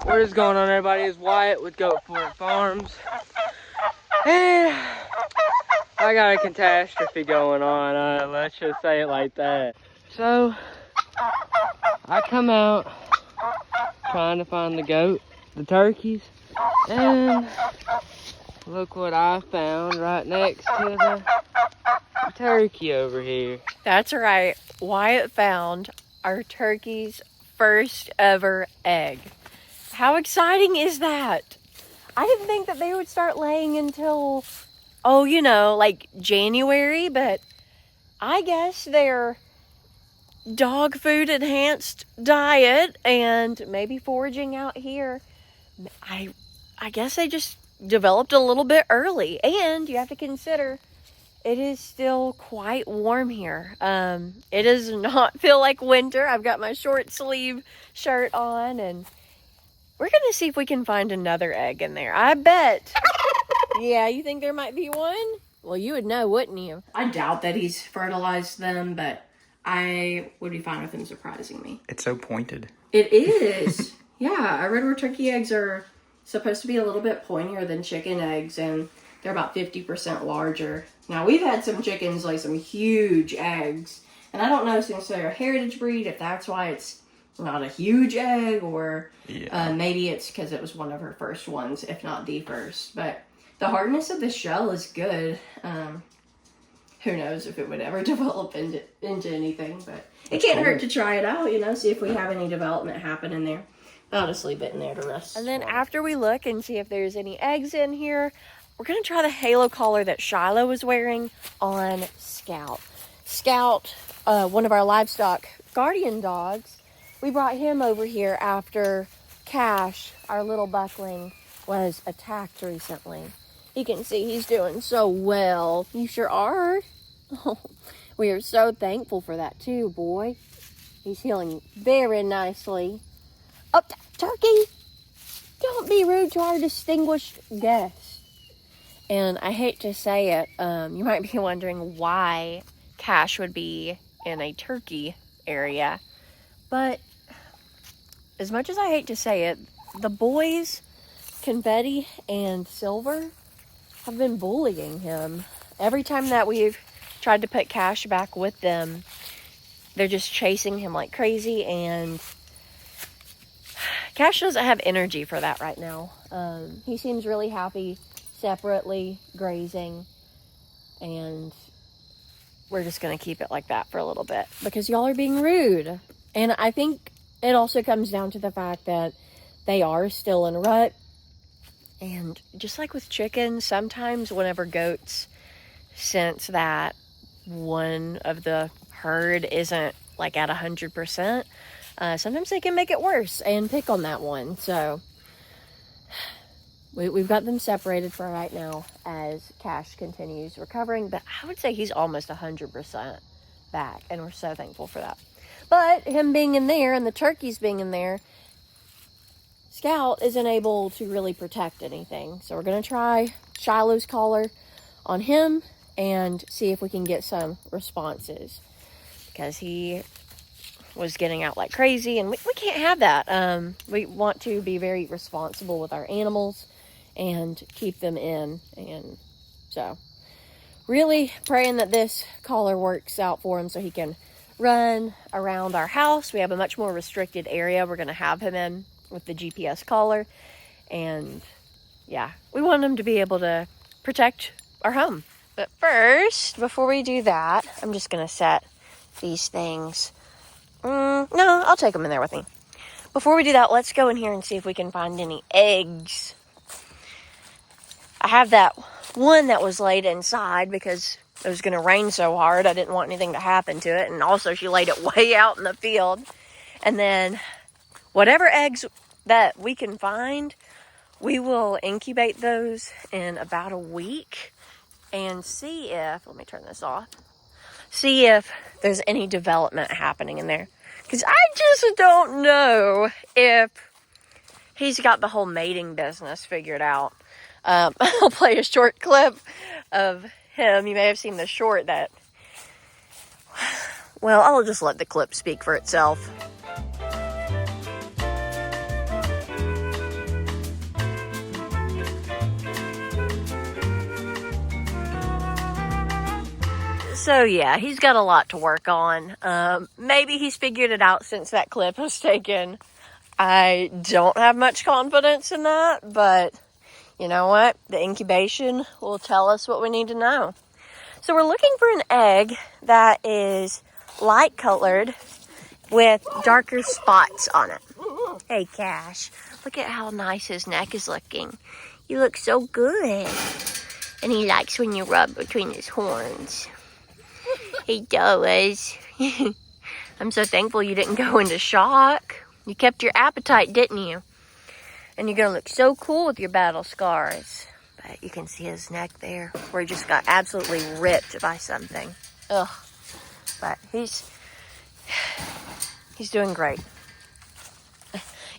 What is going on, everybody? It's Wyatt with Goat Fort Farms. And I got a catastrophe going on, let's just say it like that. So, I come out trying to find the turkeys, and look what I found right next to the turkey over here. That's right. Wyatt found our turkey's first ever egg. How exciting is that? I didn't think that they would start laying until, like January, but I guess their dog food enhanced diet and maybe foraging out here, I guess they just developed a little bit early. And you have to consider it is still quite warm here. It does not feel like winter. I've got my short sleeve shirt on, and we're gonna see if we can find another egg in there. I bet. Yeah, you think there might be one? Well, you would know, wouldn't you? I doubt that he's fertilized them, but I would be fine with him surprising me. It's so pointed. It is. Yeah, I read where turkey eggs are supposed to be a little bit pointier than chicken eggs, and they're about 50% larger. Now, we've had some chickens lay some huge eggs, and I don't know, since they're a heritage breed, if that's why it's not a huge egg, or maybe it's because it was one of her first ones, if not the first. But the hardness of the shell is good. Who knows if it would ever develop into anything, but it can't hurt to try it out, see if we have any development happen in there. I'll just leave it in there to rest. And then after we look and see if there's any eggs in here, we're going to try the halo collar that Shiloh was wearing on Scout. Scout, one of our livestock guardian dogs, we brought him over here after Cash, our little buckling, was attacked recently. You can see he's doing so well. You sure are. We are so thankful for that too, boy. He's healing very nicely. Oh, turkey! Don't be rude to our distinguished guest. And I hate to say it, you might be wondering why Cash would be in a turkey area. But as much as I hate to say it, the boys, Confetti and Silver, have been bullying him. Every time that we've tried to put Cash back with them, they're just chasing him like crazy, and Cash doesn't have energy for that right now. He seems really happy separately grazing, and we're just gonna keep it like that for a little bit because y'all are being rude. And I think it also comes down to the fact that they are still in a rut, and just like with chickens, sometimes whenever goats sense that one of the herd isn't like at 100%, sometimes they can make it worse and pick on that one. So we've got them separated for right now as Cash continues recovering, but I would say he's almost 100% back, and we're so thankful for that. But him being in there and the turkeys being in there, Scout isn't able to really protect anything. So we're going to try Shilohs Collar on him and see if we can get some responses, because he was getting out like crazy, and we can't have that. We want to be very responsible with our animals and keep them in. And so really praying that this collar works out for him so he can run around our house. We have a much more restricted area we're going to have him in with the GPS collar, and yeah, we want him to be able to protect our home. But first, before we do that, I'm just going to set these things. No, I'll take them in there with me. Before we do that, let's go in here and see if we can find any eggs. I have that one that was laid inside because it was going to rain so hard. I didn't want anything to happen to it. And also, she laid it way out in the field. And then whatever eggs that we can find, we will incubate those in about a week and see if, let me turn this off, see if there's any development happening in there. Because I just don't know if he's got the whole mating business figured out. I'll play a short clip of him. You may have seen the short that, well, I'll just let the clip speak for itself. So yeah, he's got a lot to work on. Maybe he's figured it out since that clip was taken. I don't have much confidence in that, but you know what? The incubation will tell us what we need to know. So we're looking for an egg that is light colored with darker spots on it. Hey, Cash, look at how nice his neck is looking. You look so good. And he likes when you rub between his horns. He does. I'm so thankful you didn't go into shock. You kept your appetite, didn't you? And you're going to look so cool with your battle scars. But you can see his neck there, where he just got absolutely ripped by something. Ugh. But he's doing great.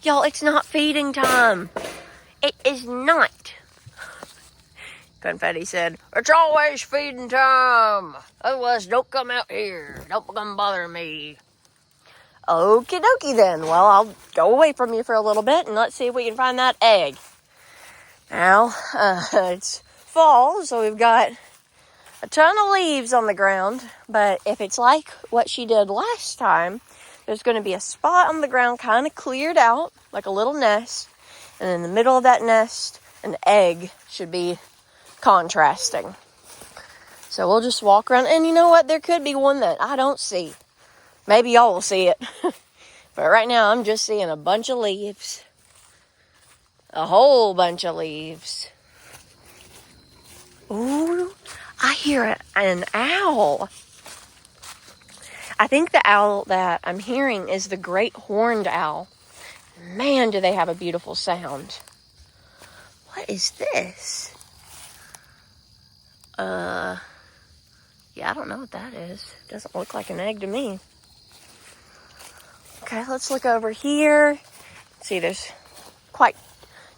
Y'all, it's not feeding time. It is not. Confetti said, "It's always feeding time. Otherwise, don't come out here. Don't come bother me." Okie dokie then. Well, I'll go away from you for a little bit and let's see if we can find that egg. Now, it's fall, so we've got a ton of leaves on the ground. But if it's like what she did last time, there's going to be a spot on the ground kind of cleared out, like a little nest. And in the middle of that nest, an egg should be contrasting. So we'll just walk around. And you know what? There could be one that I don't see. Maybe y'all will see it. But right now, I'm just seeing a bunch of leaves. A whole bunch of leaves. Ooh, I hear an owl. I think the owl that I'm hearing is the great horned owl. Man, do they have a beautiful sound. What is this? Yeah, I don't know what that is. Doesn't look like an egg to me. Okay, let's look over here. See, there's quite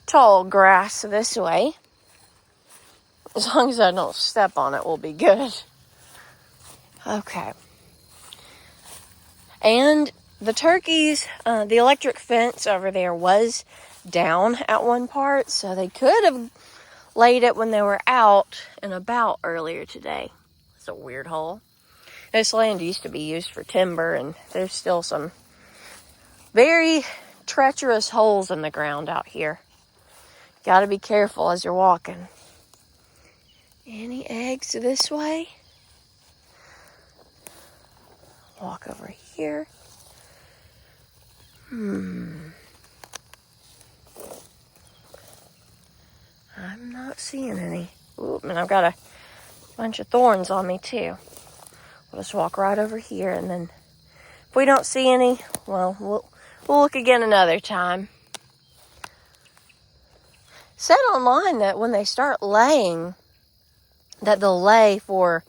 tall grass this way. As long as I don't step on it, we'll be good. Okay. And the turkeys, the electric fence over there was down at one part, so they could have laid it when they were out and about earlier today. It's a weird hole. This land used to be used for timber, and there's still some very treacherous holes in the ground out here. Gotta be careful as you're walking. Any eggs this way? Walk over here. I'm not seeing any. Ooh, and I've got a bunch of thorns on me too. We'll just walk right over here, and then if we don't see any, well, we'll look again another time. It said online that when they start laying, that they'll lay for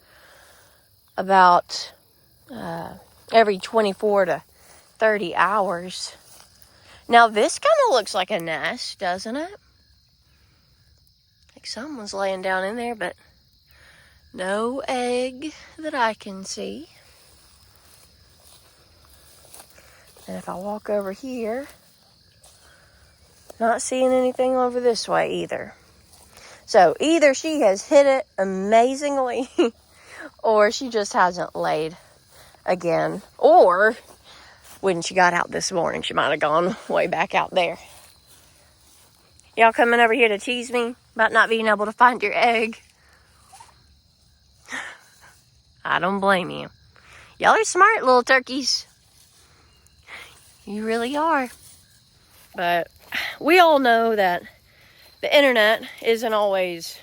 about every 24 to 30 hours. Now this kind of looks like a nest, doesn't it? Like someone's laying down in there, but no egg that I can see. And if I walk over here, not seeing anything over this way either. So either she has hit it amazingly or she just hasn't laid again. Or when she got out this morning, she might have gone way back out there. Y'all coming over here to tease me about not being able to find your egg? I don't blame you. Y'all are smart little turkeys. You really are. But we all know that the internet isn't always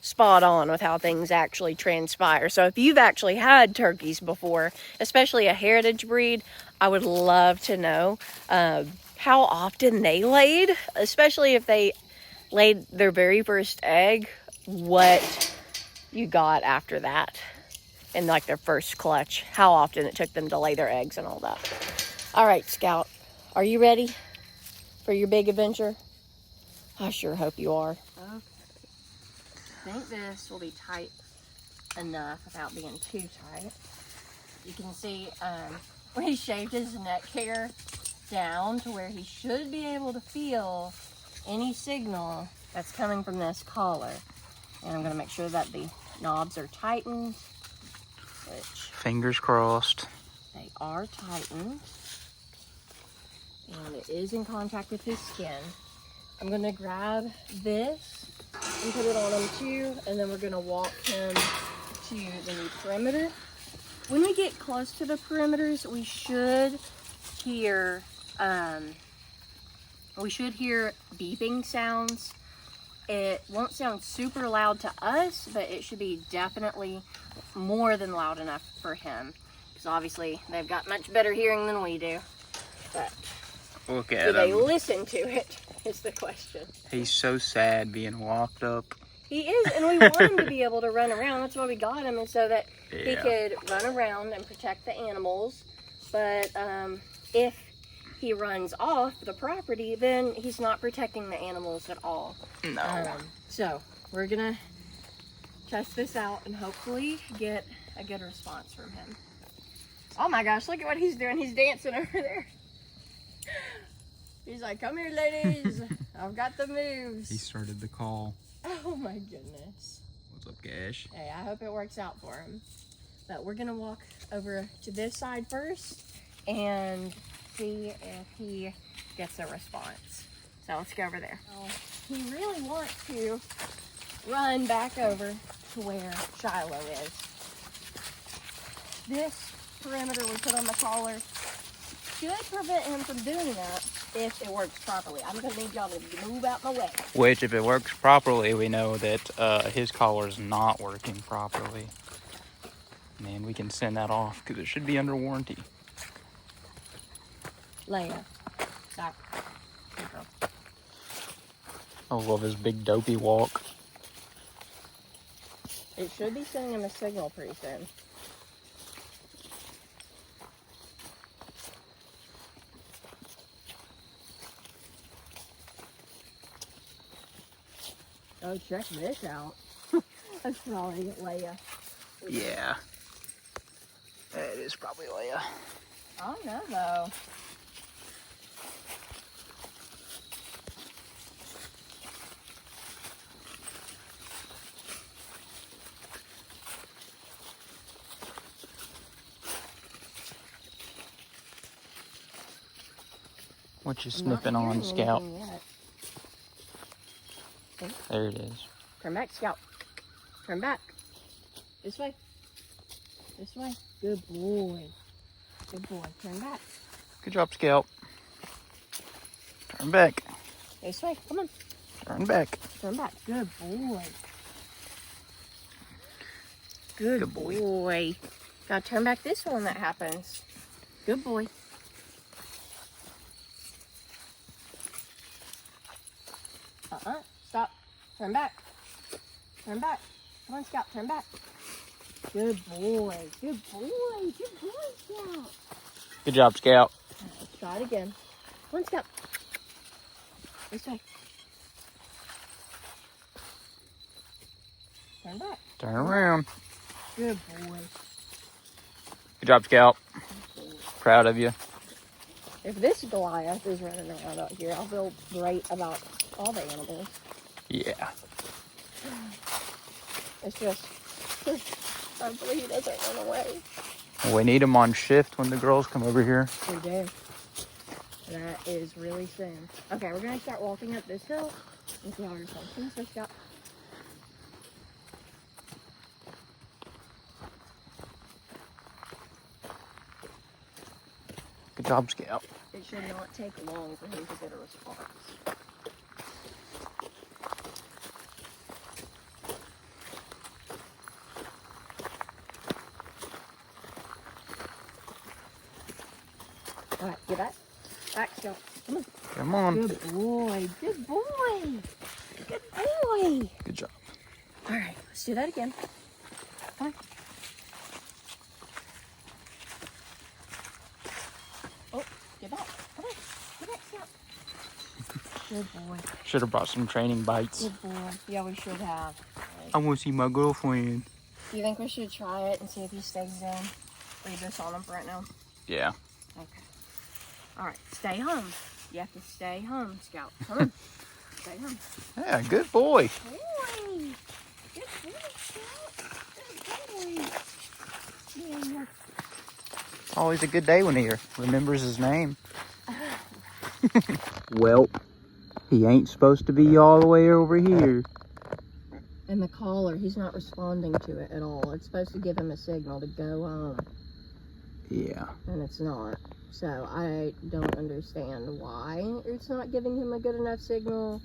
spot on with how things actually transpire. So if you've actually had turkeys before, especially a heritage breed, I would love to know how often they laid, especially if they laid their very first egg, what you got after that. And like their first clutch, how often it took them to lay their eggs and all that. All right, Scout, are you ready for your big adventure? I sure hope you are. Okay. I think this will be tight enough without being too tight. You can see we shaved his neck hair down to where he should be able to feel any signal that's coming from this collar. And I'm going to make sure that the knobs are tightened. which fingers crossed. they are tightened. And it is in contact with his skin. I'm gonna grab this and put it on him too, and then we're gonna walk him to the new perimeter. When we get close to the perimeters, we should hear beeping sounds. It won't sound super loud to us, but it should be definitely more than loud enough for him, because obviously they've got much better hearing than we do. But Look at do they him. listen to it is the question. He's so sad being locked up. He is, and we want him to be able to run around. That's why we got him, and so that he Yeah. could run around and protect the animals. But if he runs off the property, then he's not protecting the animals at all. No. So we're gonna test this out and hopefully get a good response from him. Oh my gosh, look at what he's doing. He's dancing over there. He's like, come here, ladies. I've got the moves. He started the call. Oh my goodness. What's up, Gash? Hey, I hope it works out for him. But we're gonna walk over to this side first and see if he gets a response. So let's go over there. He really wants to run back over to where Shiloh is. This perimeter we put on the collar should prevent him from doing that if it works properly. I'm gonna need y'all to move out my way. Which, if it works properly, we know that his collar's not working properly. And we can send that off because it should be under warranty. Leia, stop. Good girl. I love his big dopey walk. It should be sending him a signal pretty soon. Oh, check this out. That's probably Leia. Yeah. It is probably Leia. I don't know, though. What you I'm not sniffing on, hearing Scout? anything yet. There it is. Turn back, Scout. Turn back. This way. This way. Good boy. Good boy. Turn back. Good job, Scout. Turn back. This way. Come on. Turn back. Turn back. Good boy. Good boy. Gotta turn back this one that happens. Good boy. Stop. Turn back. Turn back. Come on, Scout. Turn back. Good boy. Good boy. Good boy, Scout. Good job, Scout. Let's try it again. Come on, Scout. This way. Turn back. Turn around. Good boy. Good job, Scout. Proud of you. If this Goliath is running around out here, I'll feel great about all the animals. Yeah. It's just, hopefully he doesn't run away. We need him on shift when the girls come over here. We do. That is really soon. Okay, we're gonna start walking up this hill and see how we're going. So, Scott. Good job, Scout. It should not take long for him to get a response. All right, get back. Back, Scout. Come on. Come on. Good boy. Good boy. Good boy. Good job. All right, let's do that again. Come on. Oh, get back. Come on. Get back, Scout. Good boy. Should have brought some training bites. Good boy. Yeah, we should have. I want to see my girlfriend. Do you think we should try it and see if he stays in? Leave this on him for right now. Yeah. Okay. All right, stay home. You have to stay home, Scout. Come on. Stay home. Yeah, good boy. Boy. Good boy, Scout. Good boy. Always a good day when he remembers his name. Well, he ain't supposed to be all the way over here. And the collar, he's not responding to it at all. It's supposed to give him a signal to go home. Yeah. And it's not. So I don't understand why it's not giving him a good enough signal.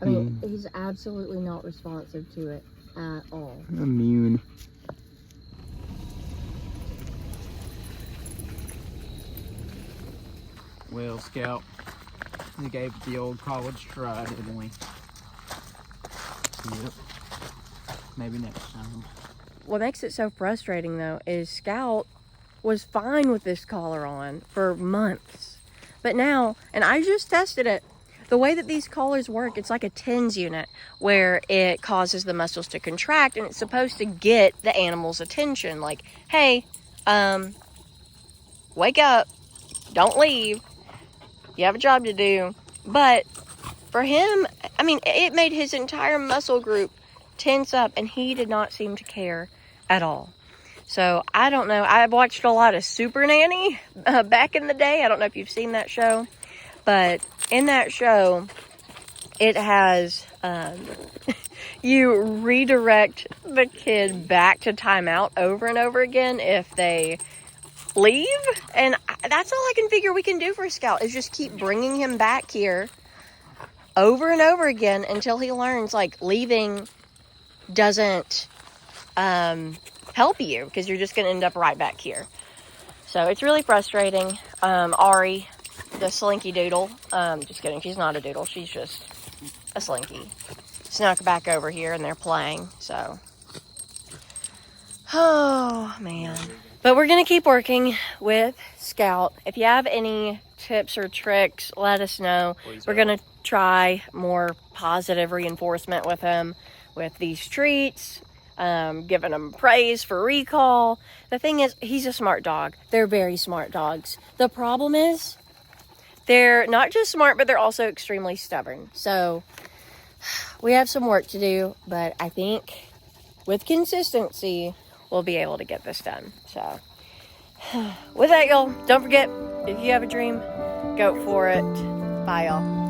I mean, he's absolutely not responsive to it at all. Immune. Well, Scout, we gave it the old college try, didn't we? Yep. Maybe next time. What makes it so frustrating, though, is Scout was fine with this collar on for months. But now, and I just tested it, the way that these collars work, it's like a TENS unit where it causes the muscles to contract, and it's supposed to get the animal's attention. Like, hey, wake up, don't leave, you have a job to do. But for him, I mean, it made his entire muscle group tense up, and he did not seem to care at all. So I don't know. I've watched a lot of Super Nanny back in the day. I don't know if you've seen that show, but in that show, it has you redirect the kid back to timeout over and over again if they leave. And that's all I can figure we can do for Scout is just keep bringing him back here over and over again until he learns, like, leaving doesn't help you, because you're just going to end up right back here. So it's really frustrating. Ari, the slinky doodle, just kidding, she's not a doodle, she's just a slinky, snuck back over here and they're playing. So, oh man, but we're gonna keep working with Scout. If you have any tips or tricks, let us know. We're gonna try more positive reinforcement with him, with these treats, giving him praise for recall. The thing is, he's a smart dog. They're very smart dogs. The problem is, they're not just smart, but they're also extremely stubborn. So we have some work to do, but I think with consistency, we'll be able to get this done. So with that, y'all, don't forget, if you have a dream, go for it. Bye, y'all.